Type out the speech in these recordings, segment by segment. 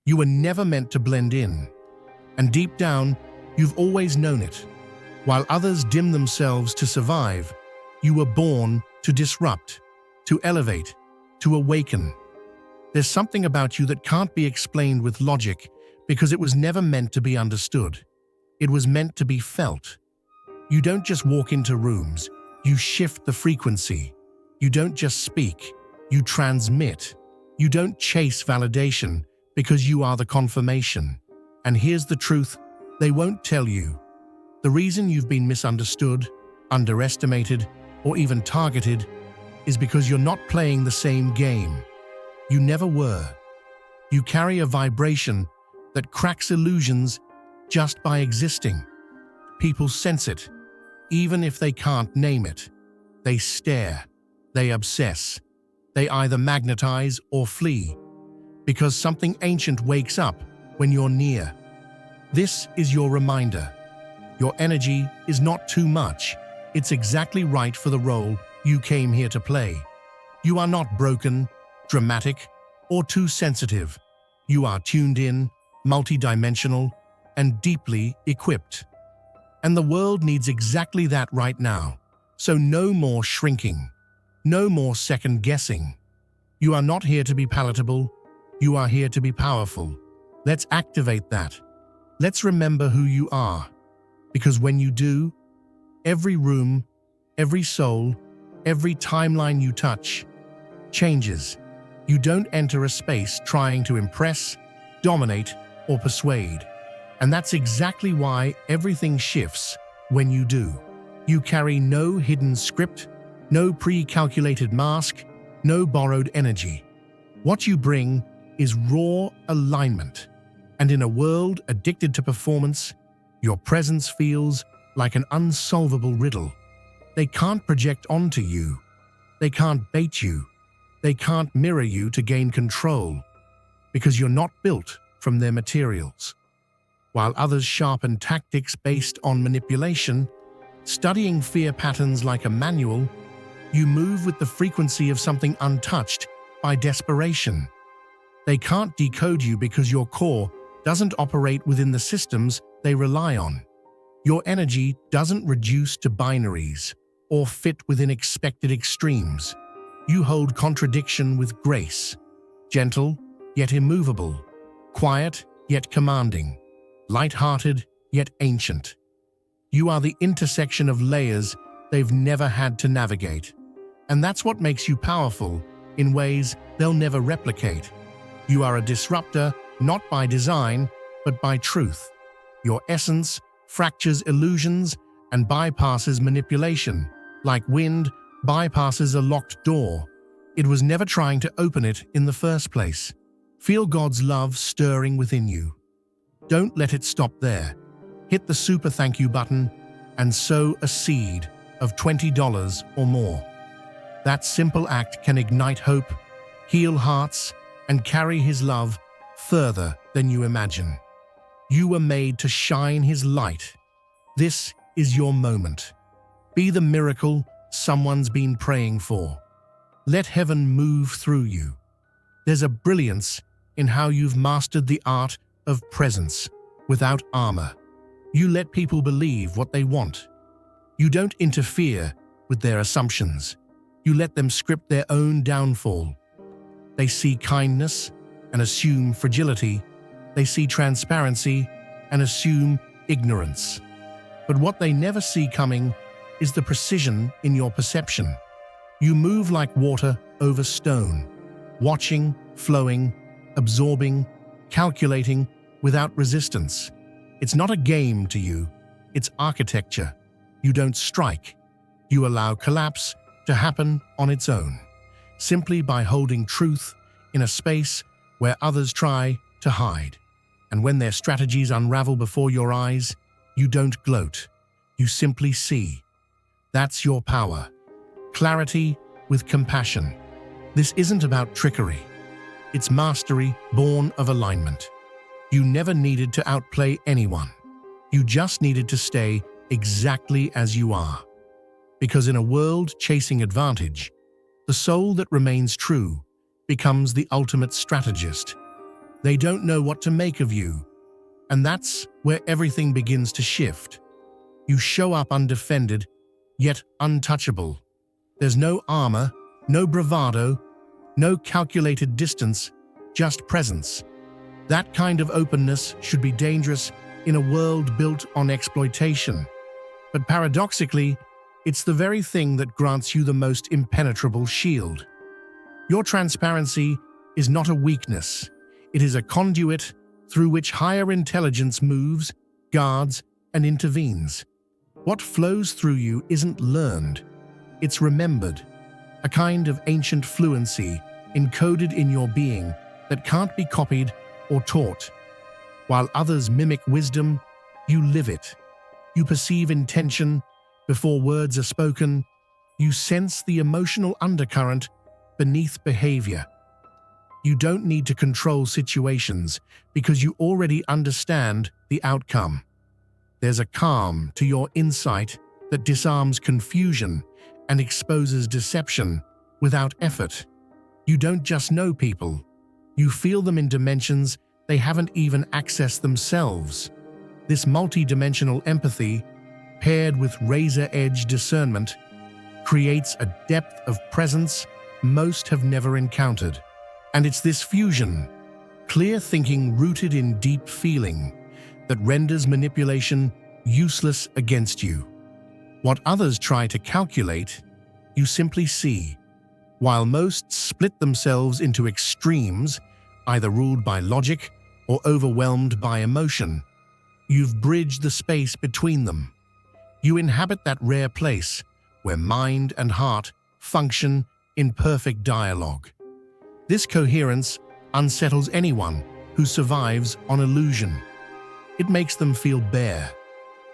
You were never meant to blend in. And deep down, you've always known it. While others dim themselves to survive, you were born to disrupt, to elevate, to awaken. There's something about you that can't be explained with logic because it was never meant to be understood. It was meant to be felt. You don't just walk into rooms, you shift the frequency. You don't just speak, you transmit. You don't chase validation because you are the confirmation. And here's the truth, they won't tell you. The reason you've been misunderstood, underestimated, or even targeted is because you're not playing the same game. You never were. You carry a vibration that cracks illusions just by existing. People sense it, even if they can't name it. They stare, they obsess, they either magnetize or flee, because something ancient wakes up when you're near. This is your reminder. Your energy is not too much. It's exactly right for the role you came here to play. You are not broken, dramatic, or too sensitive. You are tuned in, multidimensional, and deeply equipped. And the world needs exactly that right now. So no more shrinking. No more second-guessing. You are not here to be palatable. You are here to be powerful. Let's activate that. Let's remember who you are. Because when you do, every room, every soul, every timeline you touch changes. You don't enter a space trying to impress, dominate, or persuade. And that's exactly why everything shifts when you do. You carry no hidden script, no pre-calculated mask, no borrowed energy. What you bring is raw alignment. And in a world addicted to performance, your presence feels like an unsolvable riddle. They can't project onto you. They can't bait you. They can't mirror you to gain control, because you're not built from their materials. While others sharpen tactics based on manipulation, studying fear patterns like a manual, you move with the frequency of something untouched by desperation. They can't decode you because your core doesn't operate within the systems they rely on. Your energy doesn't reduce to binaries or fit within expected extremes. You hold contradiction with grace, gentle yet immovable, quiet yet commanding, light-hearted yet ancient. You are the intersection of layers they've never had to navigate. And that's what makes you powerful in ways they'll never replicate. You are a disruptor not by design, but by truth. Your essence fractures illusions and bypasses manipulation, like wind bypasses a locked door. It was never trying to open it in the first place. Feel God's love stirring within you. Don't let it stop there. Hit the super thank you button and sow a seed of $20 or more. That simple act can ignite hope, heal hearts, and carry His love further than you imagine. You were made to shine His light. This is your moment. Be the miracle someone's been praying for. Let heaven move through you. There's a brilliance in how you've mastered the art of presence without armor. You let people believe what they want. You don't interfere with their assumptions. You let them script their own downfall. They see kindness and assume fragility. They see transparency and assume ignorance. But what they never see coming is the precision in your perception. You move like water over stone, watching, flowing, absorbing, calculating without resistance. It's not a game to you, it's architecture. You don't strike. You allow collapse to happen on its own, simply by holding truth in a space where others try to hide. And when their strategies unravel before your eyes, you don't gloat. You simply see. That's your power. Clarity with compassion. This isn't about trickery. It's mastery born of alignment. You never needed to outplay anyone. You just needed to stay exactly as you are. Because in a world chasing advantage, the soul that remains true becomes the ultimate strategist. They don't know what to make of you. And that's where everything begins to shift. You show up undefended, yet untouchable. There's no armor, no bravado, no calculated distance, just presence. That kind of openness should be dangerous in a world built on exploitation. But paradoxically, it's the very thing that grants you the most impenetrable shield. Your transparency is not a weakness. It is a conduit through which higher intelligence moves, guards, and intervenes. What flows through you isn't learned. It's remembered, a kind of ancient fluency encoded in your being that can't be copied or taught. While others mimic wisdom, you live it. You perceive intention before words are spoken. You sense the emotional undercurrent beneath behavior. You don't need to control situations because you already understand the outcome. There's a calm to your insight that disarms confusion and exposes deception without effort. You don't just know people. You feel them in dimensions they haven't even accessed themselves. This multi-dimensional empathy, paired with razor-edge discernment, creates a depth of presence most have never encountered. And it's this fusion, clear thinking rooted in deep feeling, that renders manipulation useless against you. What others try to calculate, you simply see, while most split themselves into extremes, either ruled by logic or overwhelmed by emotion. You've bridged the space between them. You inhabit that rare place where mind and heart function in perfect dialogue. This coherence unsettles anyone who survives on illusion. It makes them feel bare,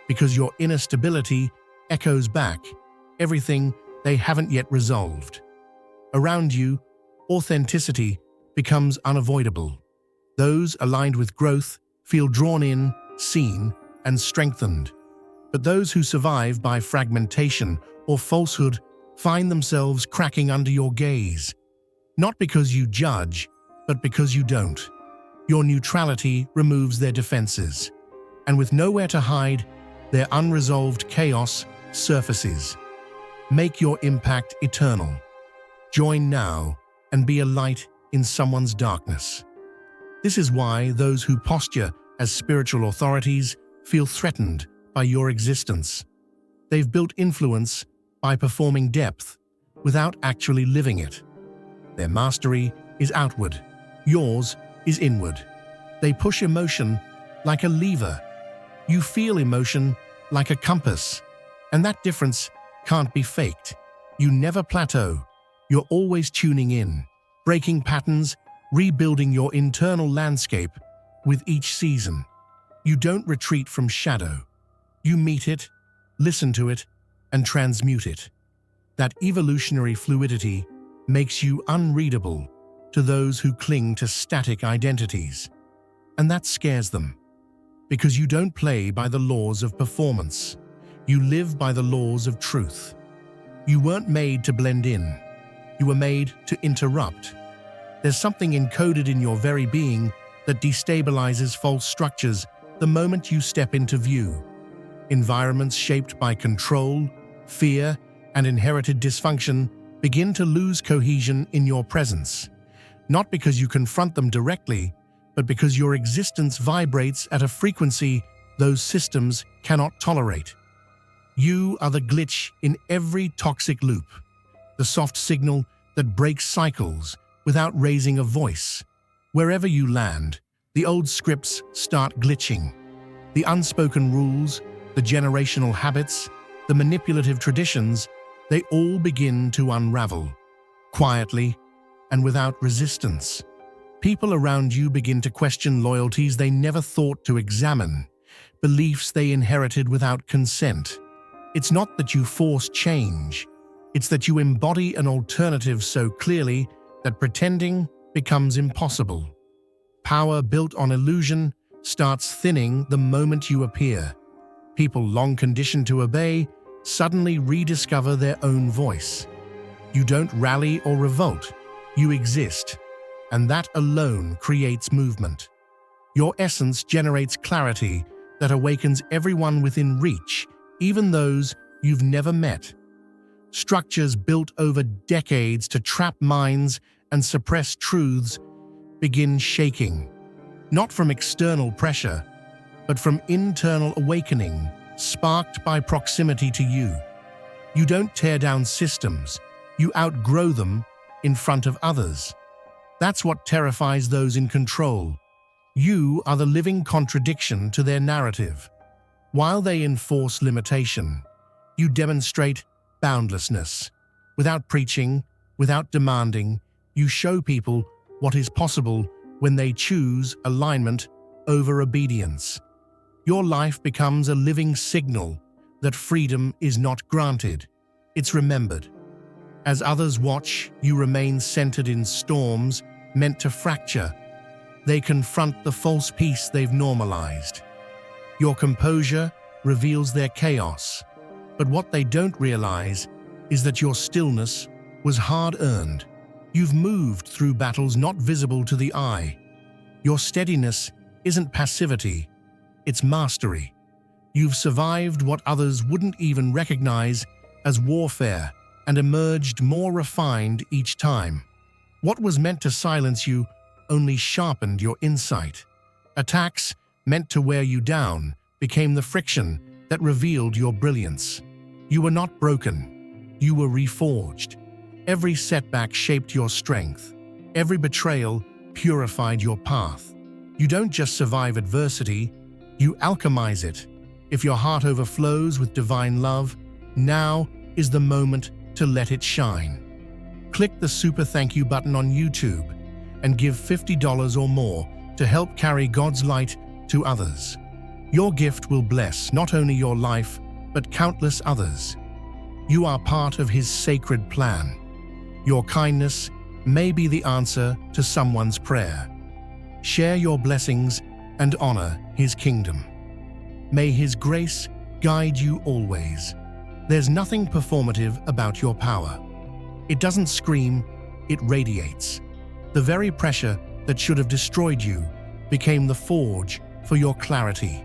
because your inner stability echoes back everything they haven't yet resolved. Around you, authenticity becomes unavoidable. Those aligned with growth feel drawn in, seen, and strengthened. But those who survive by fragmentation or falsehood find themselves cracking under your gaze. Not because you judge, but because you don't. Your neutrality removes their defenses. And with nowhere to hide, their unresolved chaos surfaces. Make your impact eternal. Join now and be a light in someone's darkness. This is why those who posture as spiritual authorities feel threatened by your existence. They've built influence by performing depth without actually living it. Their mastery is outward, yours is inward. They push emotion like a lever. You feel emotion like a compass, and that difference can't be faked. You never plateau. You're always tuning in, breaking patterns, rebuilding your internal landscape with each season. You don't retreat from shadow. You meet it, listen to it, and transmute it. That evolutionary fluidity makes you unreadable to those who cling to static identities. And that scares them, because you don't play by the laws of performance. You live by the laws of truth. You weren't made to blend in. You were made to interrupt. There's something encoded in your very being that destabilizes false structures the moment you step into view. Environments shaped by control, fear, and inherited dysfunction begin to lose cohesion in your presence. Not because you confront them directly, but because your existence vibrates at a frequency those systems cannot tolerate. You are the glitch in every toxic loop, the soft signal that breaks cycles without raising a voice. Wherever you land, the old scripts start glitching. The unspoken rules, the generational habits, the manipulative traditions, they all begin to unravel, quietly and without resistance. People around you begin to question loyalties they never thought to examine, beliefs they inherited without consent. It's not that you force change, it's that you embody an alternative so clearly that pretending becomes impossible. Power built on illusion starts thinning the moment you appear. People long conditioned to obey suddenly rediscover their own voice. You don't rally or revolt, you exist, and that alone creates movement. Your essence generates clarity that awakens everyone within reach, even those you've never met. Structures built over decades to trap minds and suppress truths begin shaking, not from external pressure, but from internal awakening sparked by proximity to you. You don't tear down systems, you outgrow them in front of others. That's what terrifies those in control. You are the living contradiction to their narrative. While they enforce limitation, you demonstrate boundlessness. Without preaching, without demanding, you show people what is possible when they choose alignment over obedience. Your life becomes a living signal that freedom is not granted, it's remembered. As others watch, you remain centered in storms meant to fracture. They confront the false peace they've normalized. Your composure reveals their chaos, but what they don't realize is that your stillness was hard-earned. You've moved through battles not visible to the eye. Your steadiness isn't passivity, it's mastery. You've survived what others wouldn't even recognize as warfare and emerged more refined each time. What was meant to silence you only sharpened your insight. Attacks meant to wear you down became the friction that revealed your brilliance. You were not broken, you were reforged. Every setback shaped your strength. Every betrayal purified your path. You don't just survive adversity, you alchemize it. If your heart overflows with divine love, now is the moment to let it shine. Click the super thank you button on YouTube and give $50 or more to help carry God's light to others. Your gift will bless not only your life, but countless others. You are part of His sacred plan. Your kindness may be the answer to someone's prayer. Share your blessings and honor His kingdom. May His grace guide you always. There's nothing performative about your power. It doesn't scream, it radiates. The very pressure that should have destroyed you became the forge for your clarity.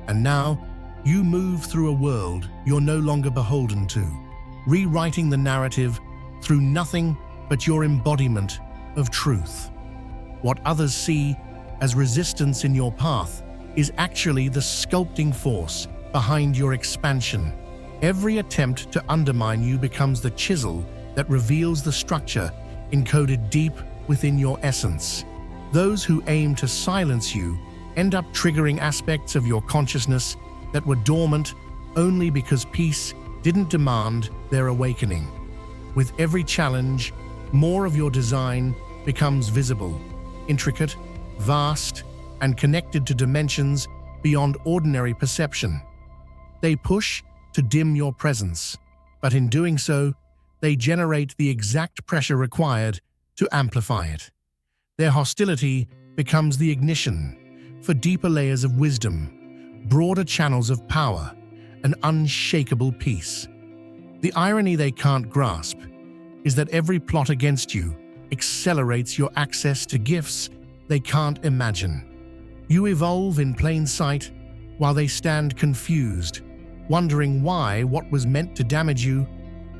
And now, you move through a world you're no longer beholden to, rewriting the narrative through nothing but your embodiment of truth. What others see as resistance in your path is actually the sculpting force behind your expansion. Every attempt to undermine you becomes the chisel that reveals the structure encoded deep within your essence. Those who aim to silence you end up triggering aspects of your consciousness that were dormant only because peace didn't demand their awakening. With every challenge, more of your design becomes visible, intricate, vast, and connected to dimensions beyond ordinary perception. They push to dim your presence, but in doing so, they generate the exact pressure required to amplify it. Their hostility becomes the ignition for deeper layers of wisdom, broader channels of power, and unshakable peace. The irony they can't grasp is that every plot against you accelerates your access to gifts they can't imagine. You evolve in plain sight while they stand confused, wondering why what was meant to damage you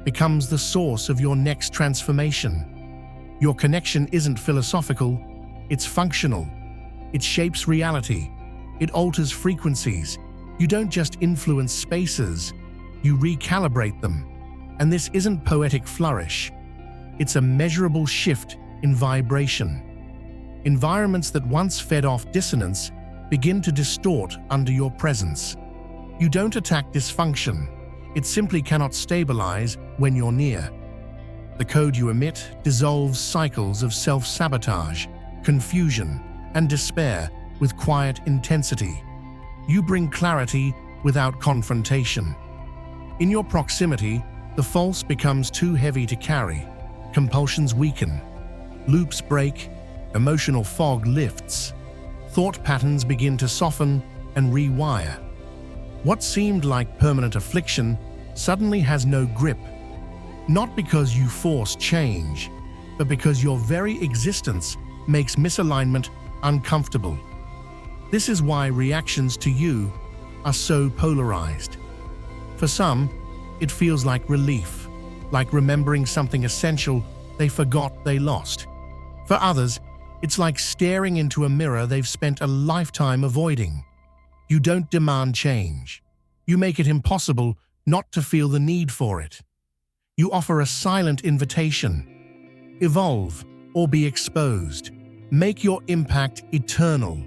becomes the source of your next transformation. Your connection isn't philosophical, it's functional. It shapes reality. It alters frequencies. You don't just influence spaces, you recalibrate them. And this isn't poetic flourish. It's a measurable shift in vibration. Environments that once fed off dissonance begin to distort under your presence. You don't attack dysfunction. It simply cannot stabilize when you're near. The code you emit dissolves cycles of self-sabotage, confusion, and despair with quiet intensity. You bring clarity without confrontation. In your proximity, the false becomes too heavy to carry. Compulsions weaken. Loops break. Emotional fog lifts. Thought patterns begin to soften and rewire. What seemed like permanent affliction suddenly has no grip. Not because you force change, but because your very existence makes misalignment uncomfortable. This is why reactions to you are so polarized. For some, it feels like relief, like remembering something essential they forgot they lost. For others, it's like staring into a mirror they've spent a lifetime avoiding. You don't demand change. You make it impossible not to feel the need for it. You offer a silent invitation. Evolve or be exposed. Make your impact eternal.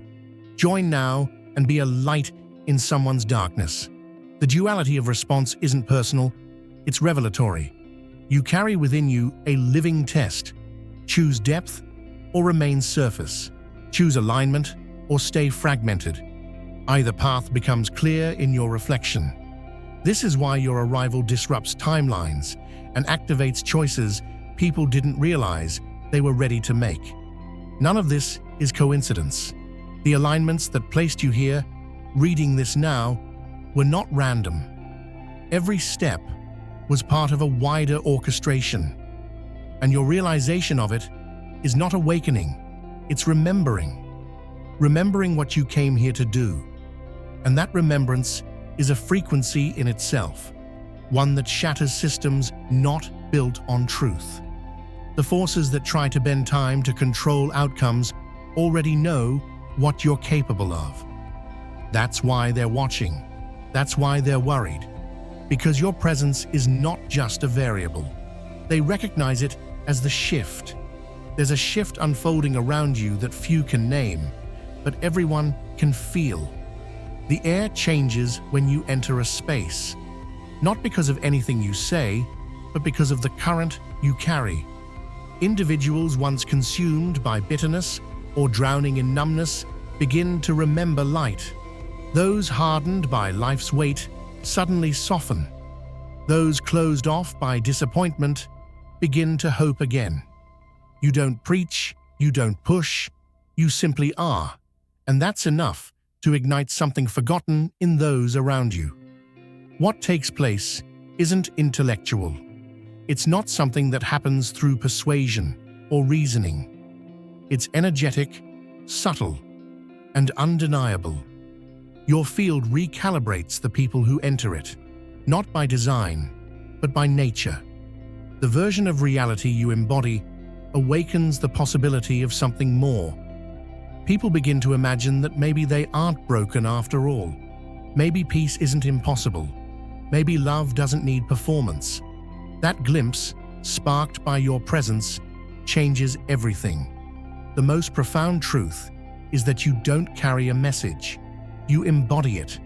Join now and be a light in someone's darkness. The duality of response isn't personal, it's revelatory. You carry within you a living test. Choose depth or remain surface. Choose alignment or stay fragmented. Either path becomes clear in your reflection. This is why your arrival disrupts timelines and activates choices people didn't realize they were ready to make. None of this is coincidence. The alignments that placed you here, reading this now, were not random. Every step was part of a wider orchestration. And your realization of it is not awakening, it's remembering. Remembering what you came here to do. And that remembrance is a frequency in itself, one that shatters systems not built on truth. The forces that try to bend time to control outcomes already know what you're capable of. That's why they're watching. That's why they're worried. Because your presence is not just a variable. They recognize it as the shift. There's a shift unfolding around you that few can name, but everyone can feel. The air changes when you enter a space, not because of anything you say, but because of the current you carry. Individuals once consumed by bitterness or drowning in numbness begin to remember light. Those hardened by life's weight suddenly soften. Those closed off by disappointment begin to hope again. You don't preach, you don't push, you simply are, and that's enough to ignite something forgotten in those around you. What takes place isn't intellectual. It's not something that happens through persuasion or reasoning. It's energetic, subtle, and undeniable. Your field recalibrates the people who enter it, not by design, but by nature. The version of reality you embody awakens the possibility of something more. People begin to imagine that maybe they aren't broken after all. Maybe peace isn't impossible. Maybe love doesn't need performance. That glimpse, sparked by your presence, changes everything. The most profound truth is that you don't carry a message. You embody it.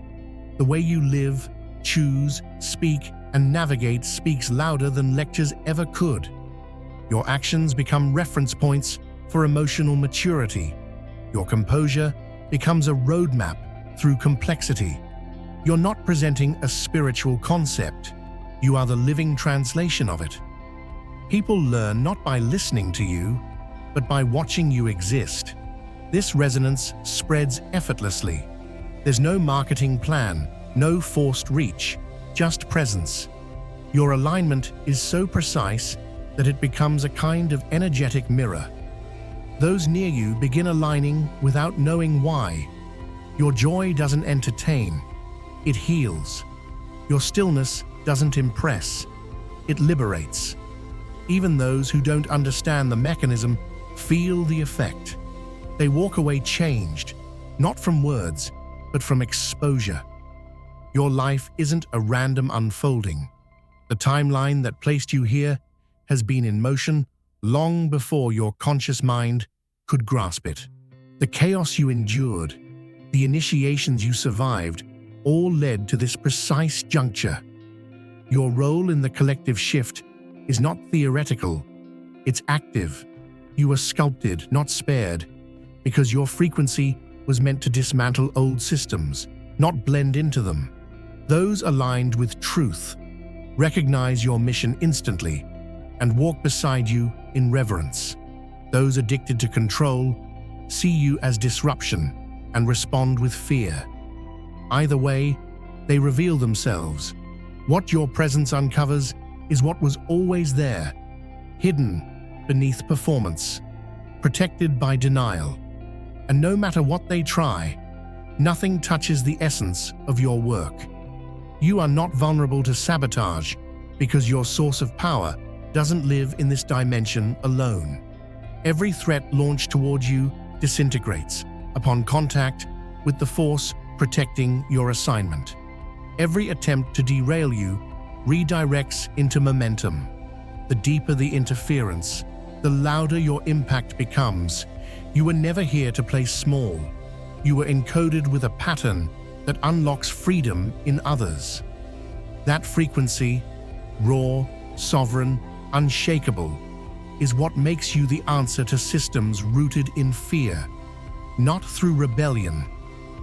The way you live, choose, speak, and navigate speaks louder than lectures ever could. Your actions become reference points for emotional maturity. Your composure becomes a roadmap through complexity. You're not presenting a spiritual concept. You are the living translation of it. People learn not by listening to you, but by watching you exist. This resonance spreads effortlessly. There's no marketing plan, no forced reach, just presence. Your alignment is so precise that it becomes a kind of energetic mirror. Those near you begin aligning without knowing why. Your joy doesn't entertain, it heals. Your stillness doesn't impress, it liberates. Even those who don't understand the mechanism feel the effect. They walk away changed, not from words, but from exposure. Your life isn't a random unfolding. The timeline that placed you here has been in motion long before your conscious mind could grasp it. The chaos you endured, the initiations you survived, all led to this precise juncture. Your role in the collective shift is not theoretical, it's active. You were sculpted, not spared, because your frequency was meant to dismantle old systems, not blend into them. Those aligned with truth recognize your mission instantly and walk beside you in reverence. Those addicted to control see you as disruption and respond with fear. Either way, they reveal themselves. What your presence uncovers is what was always there, hidden beneath performance, protected by denial. And no matter what they try, Nothing touches the essence of your work. You are not vulnerable to sabotage because your source of power doesn't live in this dimension alone. Every threat launched towards you disintegrates upon contact with the force protecting your assignment. Every attempt to derail you redirects into momentum. The deeper the interference, the louder your impact becomes. You were never here to play small. You were encoded with a pattern that unlocks freedom in others. That frequency, raw, sovereign, unshakable, is what makes you the answer to systems rooted in fear. Not through rebellion,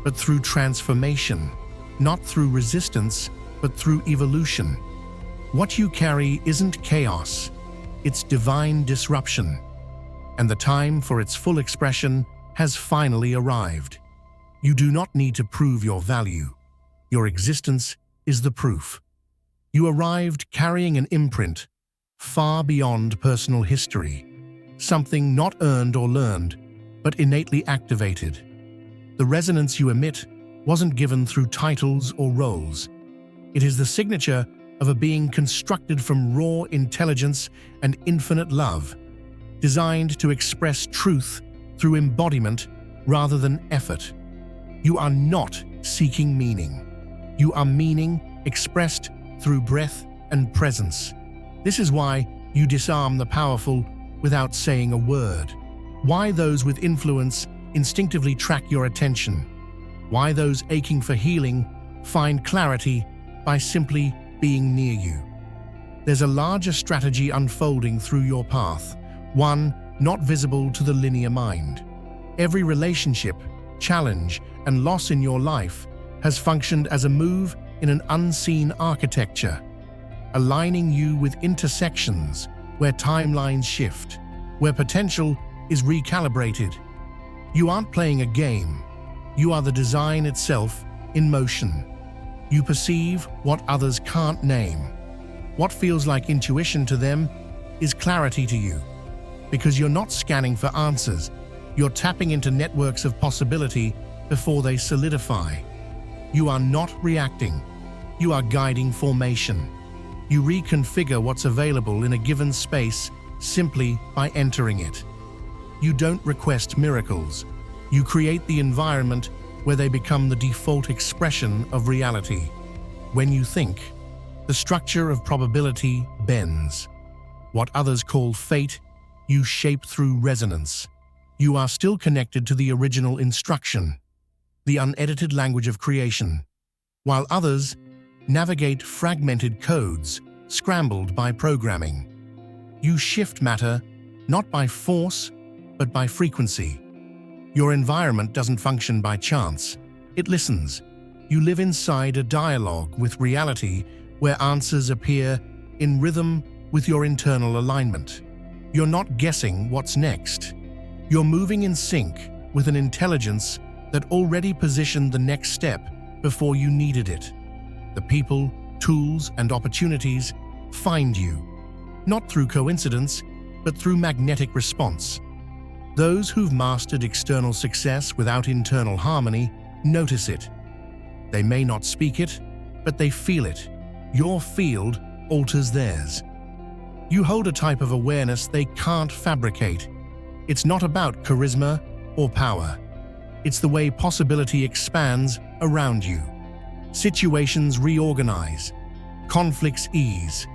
but through transformation. Not through resistance, but through evolution. What you carry isn't chaos, it's divine disruption. And the time for its full expression has finally arrived. You do not need to prove your value. Your existence is the proof. You arrived carrying an imprint far beyond personal history, something not earned or learned, but innately activated. The resonance you emit wasn't given through titles or roles. It is the signature of a being constructed from raw intelligence and infinite love, designed to express truth through embodiment rather than effort. You are not seeking meaning. You are meaning expressed through breath and presence. This is why you disarm the powerful without saying a word. Why those with influence instinctively track your attention. Why those aching for healing find clarity by simply being near you. There's a larger strategy unfolding through your path, one not visible to the linear mind. Every relationship, challenge, and loss in your life has functioned as a move in an unseen architecture, aligning you with intersections where timelines shift, where potential is recalibrated. You aren't playing a game. You are the design itself in motion. You perceive what others can't name. What feels like intuition to them is clarity to you. Because you're not scanning for answers, you're tapping into networks of possibility before they solidify. You are not reacting. You are guiding formation. You reconfigure what's available in a given space simply by entering it. You don't request miracles. You create the environment where they become the default expression of reality. When you think, the structure of probability bends. What others call fate, you shape through resonance. You are still connected to the original instruction, the unedited language of creation, while others navigate fragmented codes scrambled by programming. You shift matter not by force, but by frequency. Your environment doesn't function by chance. It listens. You live inside a dialogue with reality where answers appear in rhythm with your internal alignment. You're not guessing what's next. You're moving in sync with an intelligence that already positioned the next step before you needed it. The people, tools, and opportunities find you, not through coincidence, but through magnetic response. Those who've mastered external success without internal harmony notice it. They may not speak it, but they feel it. Your field alters theirs. You hold a type of awareness they can't fabricate. It's not about charisma or power. It's the way possibility expands around you. Situations reorganize, conflicts ease,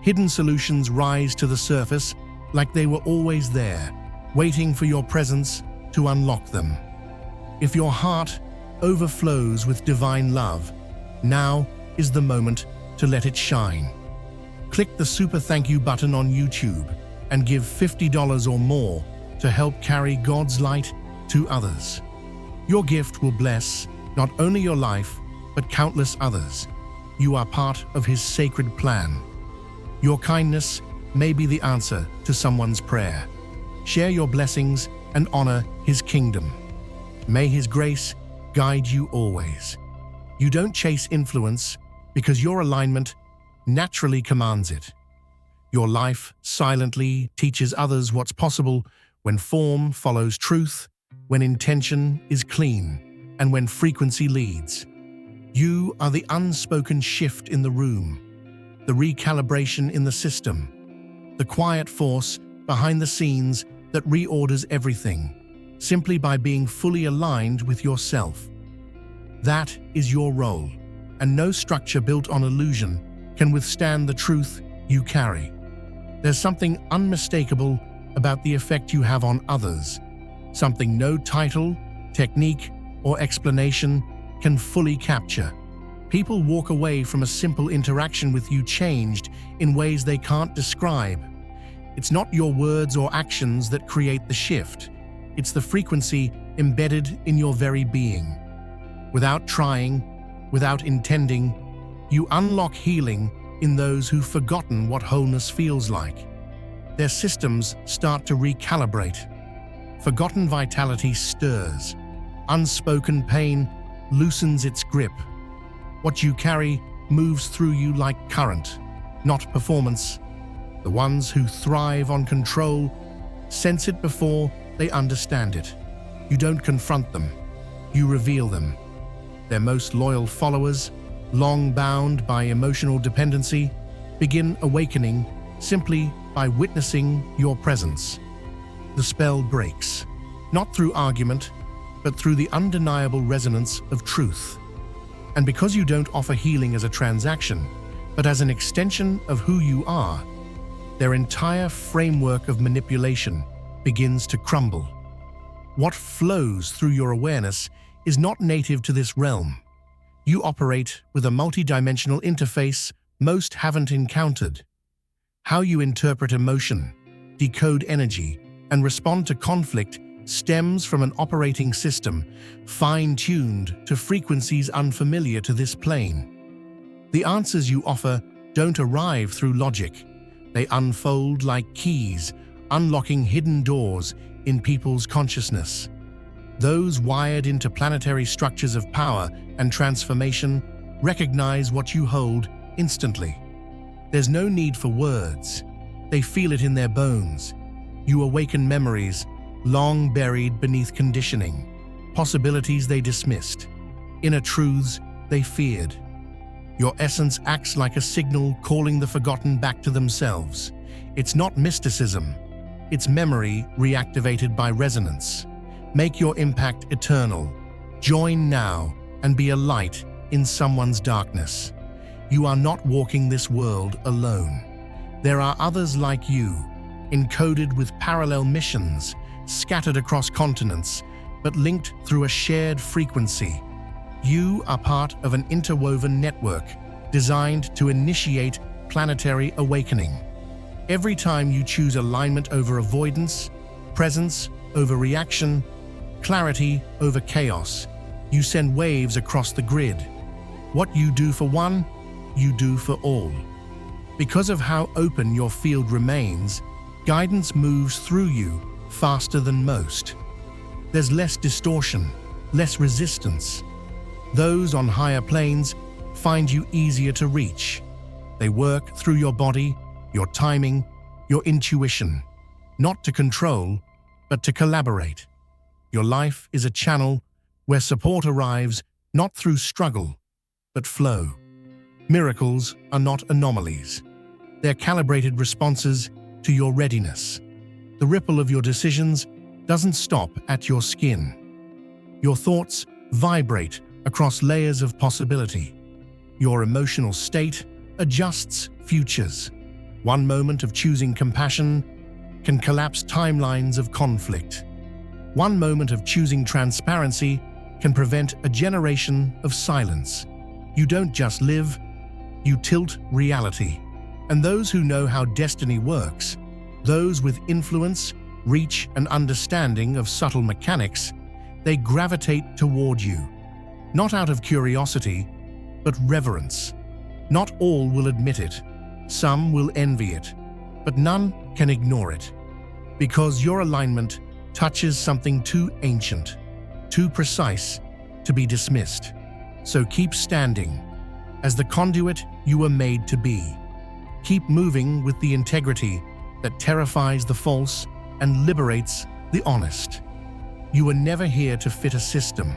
hidden solutions rise to the surface like they were always there, waiting for your presence to unlock them. If your heart overflows with divine love, now is the moment to let it shine. Click the super thank you button on YouTube and give $50 or more to help carry God's light to others. Your gift will bless not only your life, but countless others. You are part of His sacred plan. Your kindness may be the answer to someone's prayer. Share your blessings and honor His kingdom. May His grace guide you always. You don't chase influence because your alignment naturally commands it. Your life silently teaches others what's possible when form follows truth, when intention is clean. and when frequency leads. You are the unspoken shift in the room, the recalibration in the system, the quiet force behind the scenes that reorders everything, simply by being fully aligned with yourself. That is your role, and no structure built on illusion can withstand the truth you carry. There's something unmistakable about the effect you have on others, something no title, technique, or explanation can fully capture. People walk away from a simple interaction with you changed in ways they can't describe. It's not your words or actions that create the shift. It's the frequency embedded in your very being. Without trying, without intending, you unlock healing in those who've forgotten what wholeness feels like. Their systems start to recalibrate. Forgotten vitality stirs. Unspoken pain loosens its grip. What you carry moves through you like current, not performance. The ones who thrive on control sense it before they understand it. You don't confront them, you reveal them. Their most loyal followers, long bound by emotional dependency, begin awakening simply by witnessing your presence. The spell breaks, not through argument, but through the undeniable resonance of truth. And because you don't offer healing as a transaction, but as an extension of who you are, their entire framework of manipulation begins to crumble. What flows through your awareness is not native to this realm. You operate with a multidimensional interface most haven't encountered. How you interpret emotion, decode energy, and respond to conflict stems from an operating system fine-tuned to frequencies unfamiliar to this plane. The answers you offer don't arrive through logic. They unfold like keys, unlocking hidden doors in people's consciousness. Those wired into planetary structures of power and transformation recognize what you hold instantly. There's no need for words. They feel it in their bones. You awaken memories long buried beneath conditioning, possibilities they dismissed, inner truths they feared. Your essence acts like a signal calling the forgotten back to themselves. It's not mysticism, it's memory reactivated by resonance. Make your impact eternal. Join now and be a light in someone's darkness. You are not walking this world alone. There are others like you, encoded with parallel missions, scattered across continents, but linked through a shared frequency. You are part of an interwoven network designed to initiate planetary awakening. Every time you choose alignment over avoidance, presence over reaction, clarity over chaos, you send waves across the grid. What you do for one, you do for all. Because of how open your field remains, guidance moves through you faster than most. There's less distortion, less resistance. Those on higher planes find you easier to reach. They work through your body, your timing, your intuition, not to control, but to collaborate. Your life is a channel where support arrives not through struggle, but flow. Miracles are not anomalies. They're calibrated responses to your readiness. The ripple of your decisions doesn't stop at your skin. Your thoughts vibrate across layers of possibility. Your emotional state adjusts futures. One moment of choosing compassion can collapse timelines of conflict. One moment of choosing transparency can prevent a generation of silence. You don't just live, you tilt reality. And those who know how destiny works, those with influence, reach, and understanding of subtle mechanics, they gravitate toward you. Not out of curiosity, but reverence. Not all will admit it. Some will envy it, but none can ignore it. Because your alignment touches something too ancient, too precise to be dismissed. So keep standing as the conduit you were made to be. Keep moving with the integrity that terrifies the false and liberates the honest. You were never here to fit a system.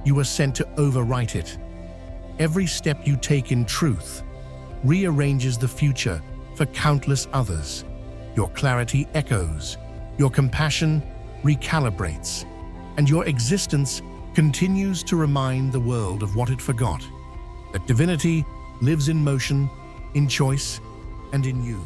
you are sent to overwrite it. Every step you take in truth rearranges the future for countless others. Your clarity echoes, your compassion recalibrates, and your existence continues to remind the world of what it forgot, that divinity lives in motion, in choice, and in you.